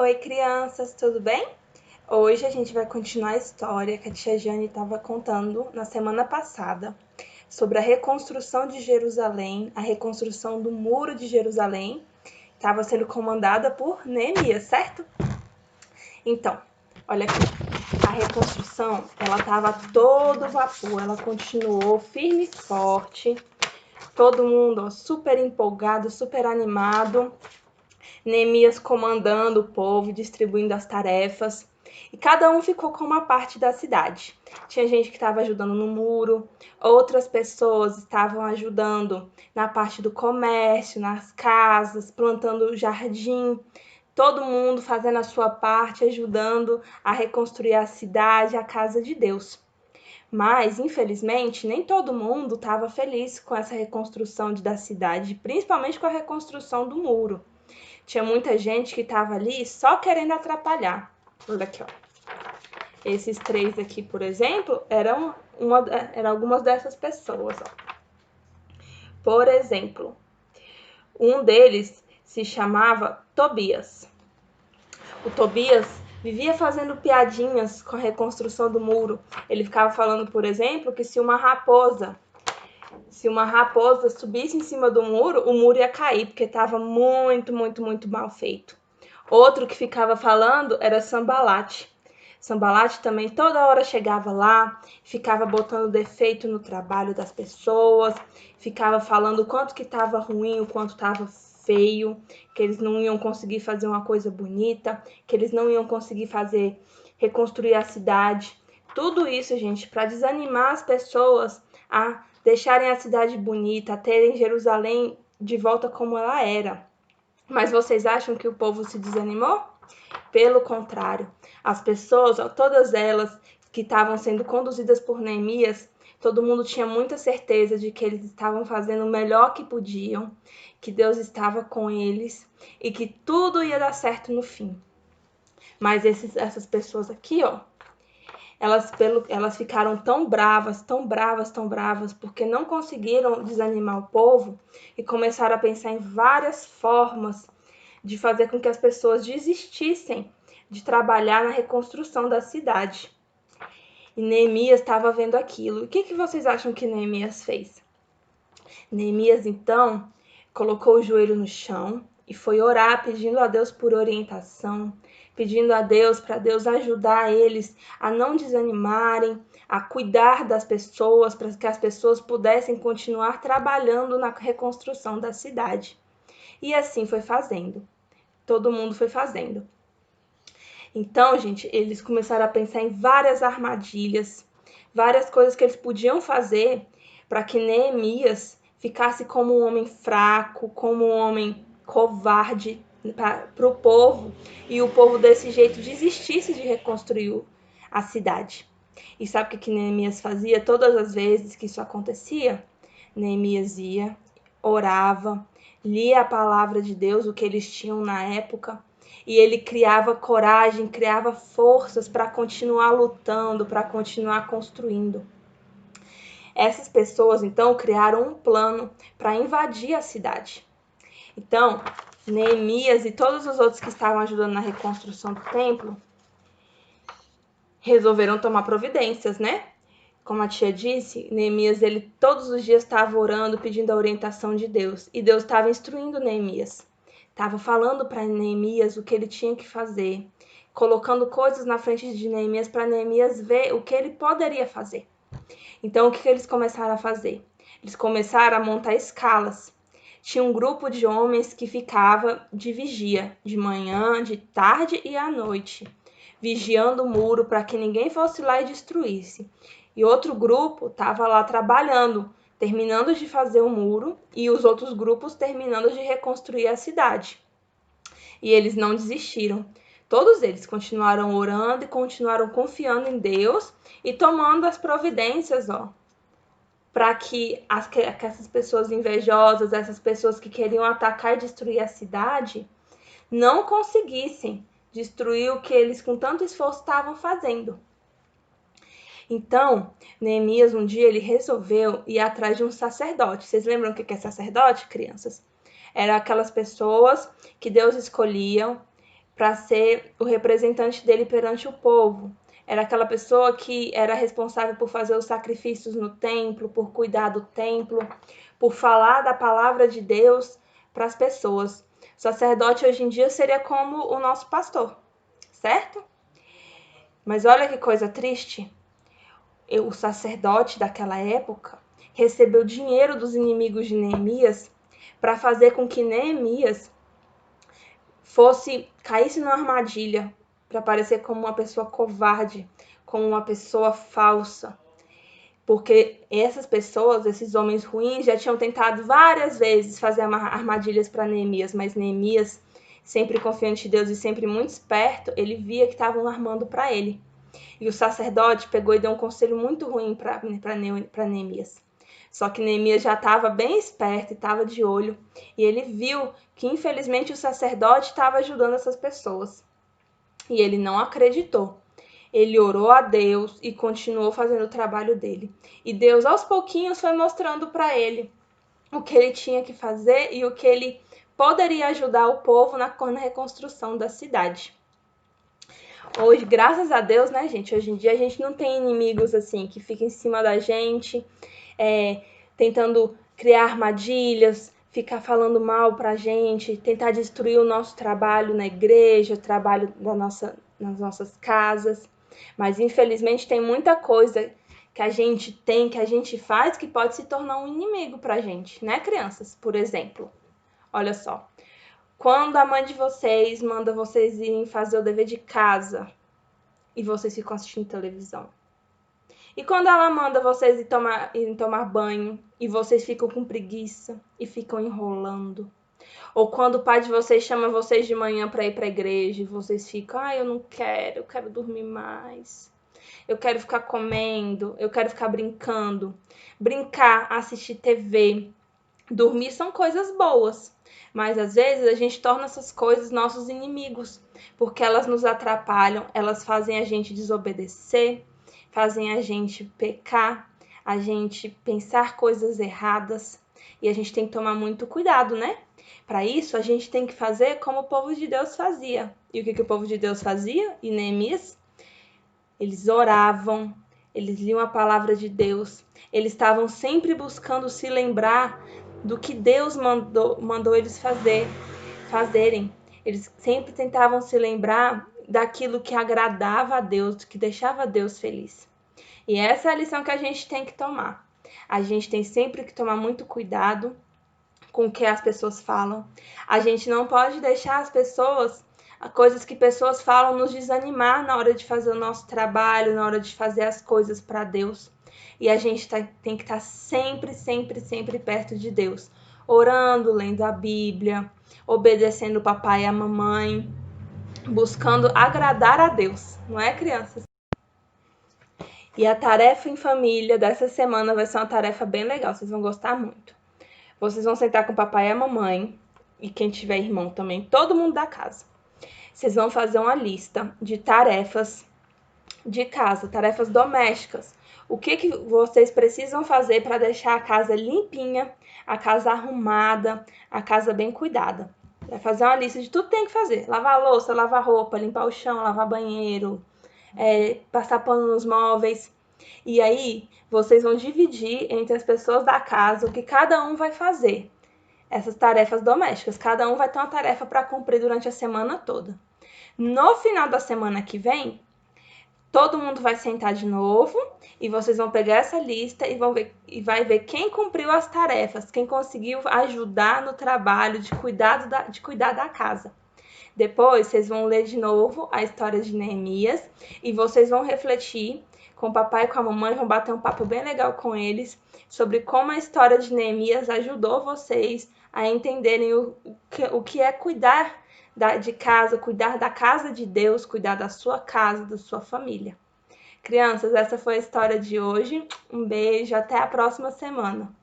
Oi, crianças, tudo bem? Hoje a gente vai continuar a história que a tia Jane estava contando na semana passada sobre a reconstrução de Jerusalém, a reconstrução do Muro de Jerusalém, estava sendo comandada por Neemias, certo? Então, olha aqui, a reconstrução, ela estava a todo vapor, ela continuou firme e forte, todo mundo super empolgado, super animado. Neemias comandando o povo, distribuindo as tarefas, e cada um ficou com uma parte da cidade. Tinha gente que estava ajudando no muro, outras pessoas estavam ajudando na parte do comércio, nas casas, plantando o jardim, todo mundo fazendo a sua parte, ajudando a reconstruir a cidade, a casa de Deus. Mas, infelizmente, nem todo mundo estava feliz com essa reconstrução da cidade, principalmente com a reconstrução do muro. Tinha muita gente que estava ali só querendo atrapalhar. Olha aqui, ó. Esses três aqui, por exemplo, eram algumas dessas pessoas. Ó. Por exemplo, um deles se chamava Tobias. O Tobias vivia fazendo piadinhas com a reconstrução do muro. Ele ficava falando, por exemplo, que se uma raposa subisse em cima do muro, o muro ia cair, porque estava muito mal feito. Outro que ficava falando era Sambalate. Sambalate também toda hora chegava lá, ficava botando defeito no trabalho das pessoas, ficava falando o quanto que estava ruim, o quanto estava feio, que eles não iam conseguir fazer uma coisa bonita, que eles não iam conseguir reconstruir a cidade. Tudo isso, gente, para desanimar as pessoas a deixarem a cidade bonita, a terem Jerusalém de volta como ela era. Mas vocês acham que o povo se desanimou? Pelo contrário, as pessoas, todas elas que estavam sendo conduzidas por Neemias, todo mundo tinha muita certeza de que eles estavam fazendo o melhor que podiam, que Deus estava com eles e que tudo ia dar certo no fim. Mas essas pessoas aqui, ó, elas ficaram tão bravas, porque não conseguiram desanimar o povo e começaram a pensar em várias formas de fazer com que as pessoas desistissem de trabalhar na reconstrução da cidade. E Neemias estava vendo aquilo. E o que vocês acham que Neemias fez? Neemias, então, colocou o joelho no chão e foi orar, pedindo a Deus por orientação, pedindo a Deus para Deus ajudar eles a não desanimarem, a cuidar das pessoas, para que as pessoas pudessem continuar trabalhando na reconstrução da cidade. E assim foi fazendo. Todo mundo foi fazendo. Então, gente, eles começaram a pensar em várias armadilhas, várias coisas que eles podiam fazer para que Neemias ficasse como um homem fraco, como um homem covarde para o povo, e o povo desse jeito desistisse de reconstruir a cidade. E sabe o que Neemias fazia todas as vezes que isso acontecia? Neemias ia, orava, lia a palavra de Deus, o que eles tinham na época, e ele criava coragem, criava forças para continuar lutando, para continuar construindo. Essas pessoas, então, criaram um plano para invadir a cidade. Então, Neemias e todos os outros que estavam ajudando na reconstrução do templo resolveram tomar providências, né? Como a tia disse, Neemias, ele todos os dias estava orando, pedindo a orientação de Deus. E Deus estava instruindo Neemias. Estava falando para Neemias o que ele tinha que fazer, colocando coisas na frente de Neemias para Neemias ver o que ele poderia fazer. Então, o que eles começaram a fazer? Eles começaram a montar escalas. Tinha um grupo de homens que ficava de vigia, de manhã, de tarde e à noite, vigiando o muro para que ninguém fosse lá e destruísse. E outro grupo estava lá trabalhando, terminando de fazer o muro, e os outros grupos terminando de reconstruir a cidade. E eles não desistiram. Todos eles continuaram orando e continuaram confiando em Deus e tomando as providências, para que essas pessoas invejosas, essas pessoas que queriam atacar e destruir a cidade, não conseguissem destruir o que eles com tanto esforço estavam fazendo. Então, Neemias, um dia, ele resolveu ir atrás de um sacerdote. Vocês lembram o que é sacerdote, crianças? Eram aquelas pessoas que Deus escolhia para ser o representante dele perante o povo. Era aquela pessoa que era responsável por fazer os sacrifícios no templo, por cuidar do templo, por falar da palavra de Deus para as pessoas. O sacerdote hoje em dia seria como o nosso pastor, certo? Mas olha que coisa triste. O sacerdote daquela época recebeu dinheiro dos inimigos de Neemias para fazer com que Neemias caísse numa armadilha, para parecer como uma pessoa covarde, como uma pessoa falsa. Porque essas pessoas, esses homens ruins, já tinham tentado várias vezes fazer armadilhas para Neemias, mas Neemias, sempre confiante em Deus e sempre muito esperto, ele via que estavam armando para ele. E o sacerdote pegou e deu um conselho muito ruim para Neemias. Só que Neemias já estava bem esperto e estava de olho. E ele viu que, infelizmente, o sacerdote estava ajudando essas pessoas. E ele não acreditou. Ele orou a Deus e continuou fazendo o trabalho dele. E Deus, aos pouquinhos, foi mostrando para ele o que ele tinha que fazer e o que ele poderia ajudar o povo na reconstrução da cidade. Hoje, graças a Deus, né, gente? Hoje em dia a gente não tem inimigos assim que ficam em cima da gente, tentando criar armadilhas, ficar falando mal pra gente, tentar destruir o nosso trabalho na igreja, o trabalho nas nossas casas. Mas infelizmente tem muita coisa que a gente tem, que a gente faz, que pode se tornar um inimigo pra gente, né, crianças? Por exemplo, olha só. Quando a mãe de vocês manda vocês irem fazer o dever de casa e vocês ficam assistindo televisão. E quando ela manda vocês irem tomar banho e vocês ficam com preguiça e ficam enrolando. Ou quando o pai de vocês chama vocês de manhã para ir para a igreja e vocês ficam, eu não quero, eu quero dormir mais. Eu quero ficar comendo, eu quero ficar brincando. Brincar, assistir TV, dormir são coisas boas. Mas às vezes a gente torna essas coisas nossos inimigos, porque elas nos atrapalham, elas fazem a gente desobedecer, fazem a gente pecar, a gente pensar coisas erradas, e a gente tem que tomar muito cuidado, né? Para isso, a gente tem que fazer como o povo de Deus fazia. E o que o povo de Deus fazia? E Neemias? Eles oravam, eles liam a palavra de Deus, eles estavam sempre buscando se lembrar do que Deus mandou eles fazerem. Eles sempre tentavam se lembrar daquilo que agradava a Deus, que deixava Deus feliz. E essa é a lição que a gente tem que tomar. A gente tem sempre que tomar muito cuidado com o que as pessoas falam. A gente não pode deixar coisas que pessoas falam nos desanimar na hora de fazer o nosso trabalho, na hora de fazer as coisas para Deus. E a gente tem que estar sempre, sempre, sempre perto de Deus, orando, lendo a Bíblia, obedecendo o papai e a mamãe, buscando agradar a Deus, não é, crianças? E a tarefa em família dessa semana vai ser uma tarefa bem legal, vocês vão gostar muito. Vocês vão sentar com o papai e a mamãe, e quem tiver irmão também, todo mundo da casa. Vocês vão fazer uma lista de tarefas de casa, tarefas domésticas. O que vocês precisam fazer para deixar a casa limpinha, a casa arrumada, a casa bem cuidada. Vai fazer uma lista de tudo que tem que fazer. Lavar a louça, lavar roupa, limpar o chão, lavar banheiro, passar pano nos móveis. E aí, vocês vão dividir entre as pessoas da casa o que cada um vai fazer. Essas tarefas domésticas. Cada um vai ter uma tarefa para cumprir durante a semana toda. No final da semana que vem, todo mundo vai sentar de novo e vocês vão pegar essa lista e vai ver quem cumpriu as tarefas, quem conseguiu ajudar no trabalho de cuidar da casa. Depois, vocês vão ler de novo a história de Neemias e vocês vão refletir com o papai e com a mamãe, vão bater um papo bem legal com eles sobre como a história de Neemias ajudou vocês a entenderem o que é cuidar de casa, cuidar da casa de Deus, cuidar da sua casa, da sua família. Crianças, essa foi a história de hoje. Um beijo, até a próxima semana.